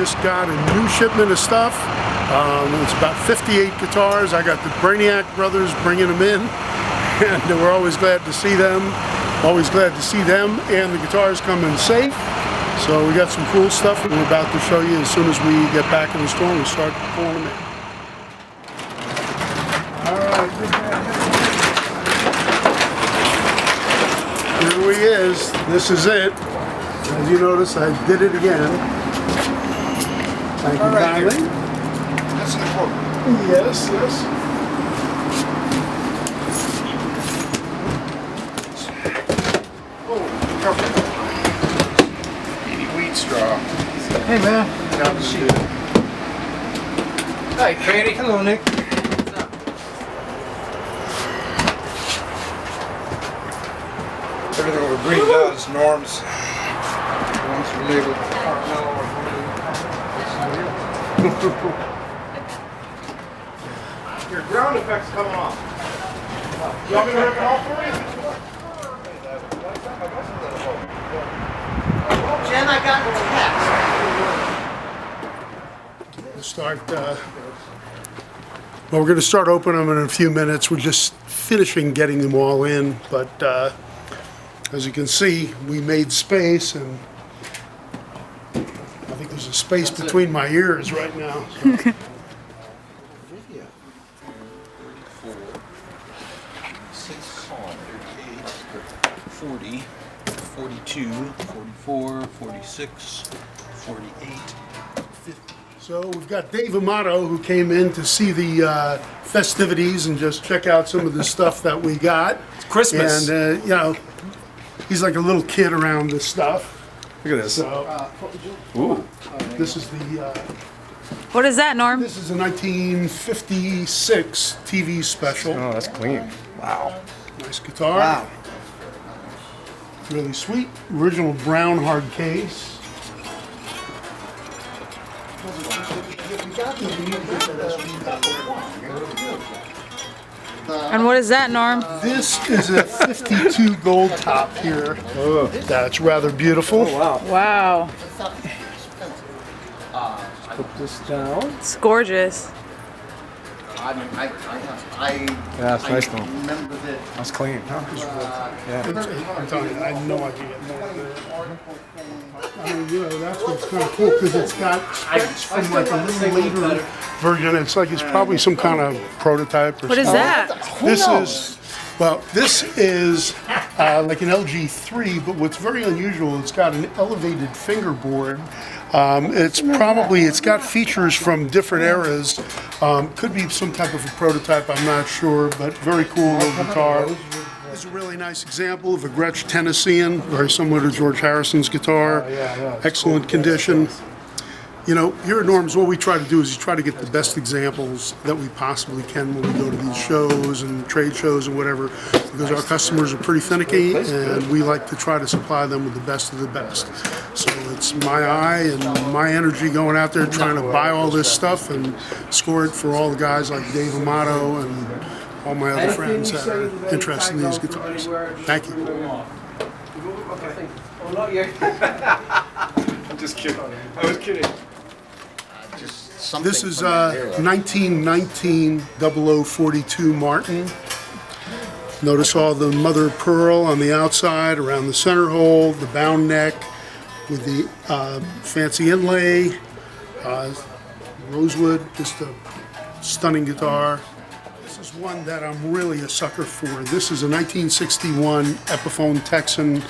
just got a new shipment of stuff. It's about 58 guitars. I got the Brainiac brothers bringing them in, and we're always glad to see them. Always glad to see them and the guitars come in safe. So we got some cool stuff that we're about to show you as soon as we get back in the store and we start pulling them in. All right. Here he is. This is it. As you notice, I did it again. Thank you kindly. That's in the quote. Yes, yes. Straw. Hey man. Down the sheet. Hi, Cranny. Hello, Nick. What's up? Everything over green does, Norm's. Norm's related. Your ground effect's coming off. You want me to rip it off for you? Jen, I got the text. We'll start, well, we're going to start opening them in a few minutes. We're just finishing getting them all in, but as you can see, we made space, and I think there's a space between my ears right now. So. 40, 42, 44, 46, 48, 50. So we've got Dave Amato, who came in to see the festivities and just check out some of the stuff that we got. It's Christmas. And, you know, he's like a little kid around this stuff. Look at this. So, Ooh. this is the, What is that, Norm? this is a 1956 TV special. Oh, that's clean. Wow. Nice guitar. Wow. Really sweet. Original brown hard case. And what is that, Norm? This is a 52 gold top here. That's rather beautiful. Wow. Wow. Put this down. It's gorgeous. Yeah, it's nice though. Remember that. That's clean. Huh? Yeah. I'm telling you, I had no idea. I mean, you know, that's what's kind of cool, because it's got specs from like a little later version. It's like it's probably some kind of prototype or What is something. that? This is like an LG3, but what's very unusual, it's got an elevated fingerboard. It's got features from different eras. Could be some type of a prototype, I'm not sure, but very cool little guitar. This is a really nice example of a Gretsch Tennessean, very similar to George Harrison's guitar. Excellent condition. You know, here at Norm's, what we try to do is try to get the best examples that we possibly can when we go to these shows and trade shows and whatever, because our customers are pretty finicky, and we like to try to supply them with the best of the best. So it's my eye and my energy going out there trying to buy all this stuff and score it for all the guys like Dave Amato and all my other friends that are interested in these guitars. Thank you. I'm just kidding. I was kidding. This is 1919 0042 Martin. Notice all the mother of pearl on the outside, around the center hole, the bound neck with the fancy inlay, rosewood, just a stunning guitar. This is one that I'm really a sucker for. This is a 1961 Epiphone Texan.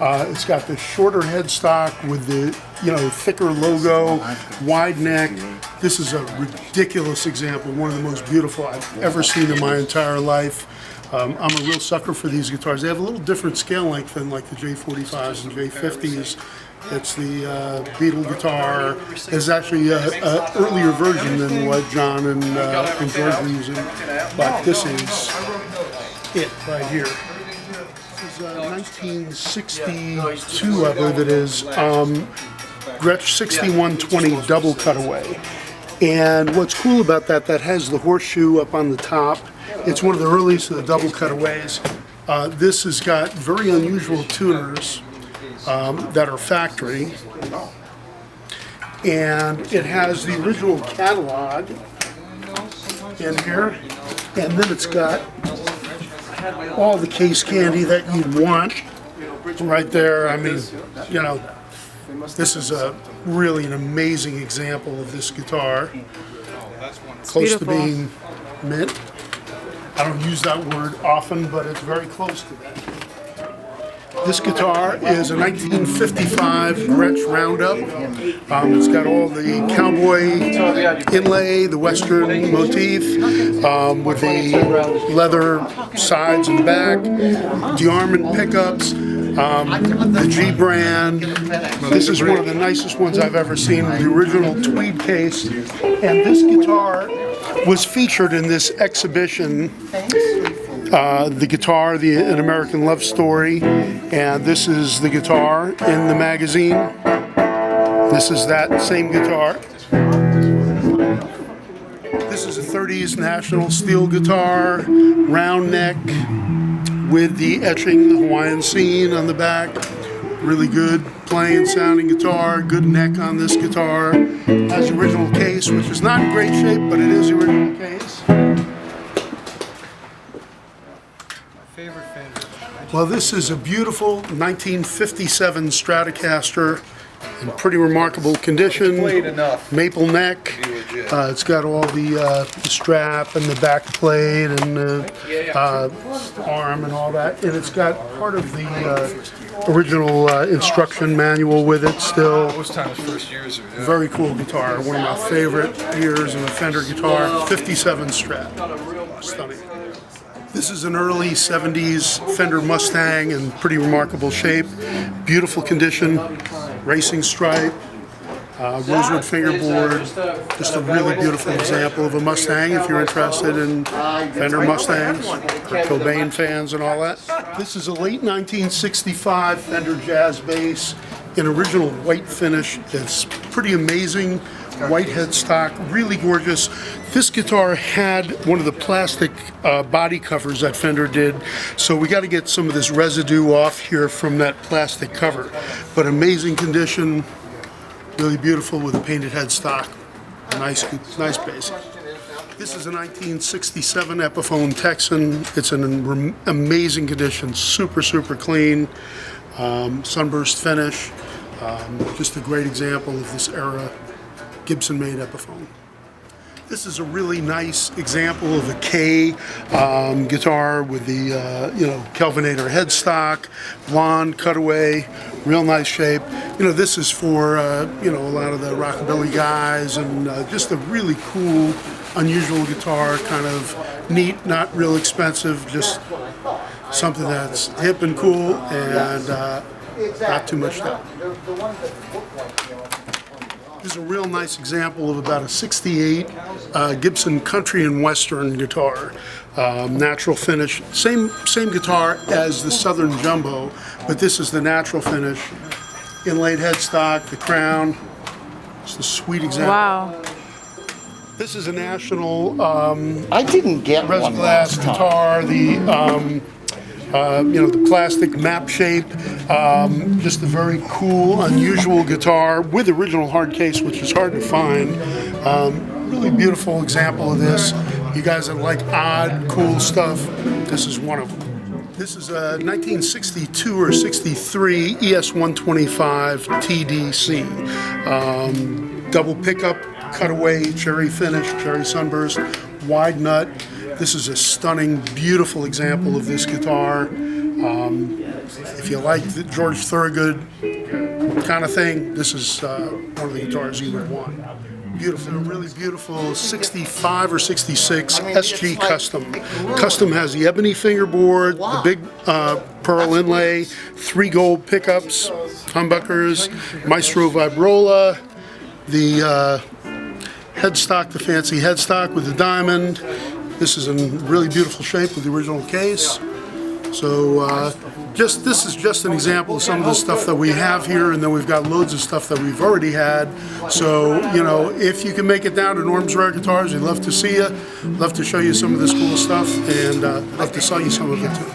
It's got the shorter headstock with the thicker logo, wide neck. This is a ridiculous example, one of the most beautiful I've ever seen in my entire life. I'm a real sucker for these guitars. They have a little different scale length than like the J45s and J50s. It's the Beatle guitar. It's actually an earlier version than what John and George were using, but this is it right here. This is 1962, I believe it is. Gretsch 6120 double cutaway. And what's cool about that has the horseshoe up on the top. It's one of the earliest of the double cutaways. This has got very unusual tuners that are factory. and it has the original catalog in here, and then it's got all the case candy that you'd want right there. I mean, you know, this is really an amazing example of this guitar. Close to beautiful. being mint. I don't use that word often, but it's very close to that. This guitar is a 1955 Gretsch Roundup. It's got all the cowboy inlay, the western motif, with the leather sides and back, DeArmond pickups, the G brand. This is one of the nicest ones I've ever seen, the original tweed case. And this guitar was featured in this exhibition, the guitar, An American Love Story, and this is the guitar in the magazine. This is that same guitar. This is a 30s National steel guitar, round neck, with the etching, the Hawaiian scene on the back. Really good playing, sounding guitar, good neck on this guitar. Has the original case, which is not in great shape, but it is the original case. Well, this is a beautiful 1957 Stratocaster in pretty remarkable condition. Maple neck. It's got all the strap and the back plate and the arm and all that. And it's got part of the original instruction manual with it still. Very cool guitar. One of my favorite years of a Fender guitar. 57 Strat. Stunning. This is an early 70s Fender Mustang in pretty remarkable shape. Beautiful condition, racing stripe, rosewood fingerboard. Just a really beautiful example of a Mustang if you're interested in Fender Mustangs or Cobain fans and all that. This is a late 1965 Fender Jazz bass in original white finish. It's pretty amazing. White headstock, really gorgeous. This guitar had one of the plastic body covers that Fender did, so we got to get some of this residue off here from that plastic cover. But amazing condition, really beautiful with a painted headstock. Nice bass. This is a 1967 Epiphone Texan. It's an amazing condition, super clean, sunburst finish. Just a great example of this era Gibson-made Epiphone. This is a really nice example of a K guitar with the Kelvinator headstock, blonde cutaway, real nice shape. This is for a lot of the rockabilly guys, and just a really cool, unusual guitar, kind of neat, not real expensive, just something that's hip and cool and not too much stuff. This is a real nice example of about a 68 Gibson Country and Western guitar. Natural finish. Same guitar as the Southern Jumbo, but this is the natural finish. Inlaid headstock, the crown. It's a sweet example. Wow. This is a National I didn't get res one glass last time. guitar. The plastic map shape, just a very cool, unusual guitar with original hard case, which is hard to find. Really beautiful example of this. You guys that like odd, cool stuff, this is one of them. This is a 1962 or 63 ES-125 TDC. Double pickup, cutaway, cherry finish, cherry sunburst, wide nut. This is a stunning, beautiful example of this guitar. If you like the George Thorogood kind of thing, this is one of the guitars you would want. Beautiful, really beautiful 65 or 66 SG Custom. Custom has the ebony fingerboard, the big pearl inlay, 3 gold pickups, humbuckers, Maestro Vibrola, the headstock, the fancy headstock with the diamond. This is in really beautiful shape with the original case. So this is just an example of some of the stuff that we have here, and then we've got loads of stuff that we've already had. So, if you can make it down to Norm's Rare Guitars, we'd love to see you. Love to show you some of this cool stuff, and love to sell you some of it too.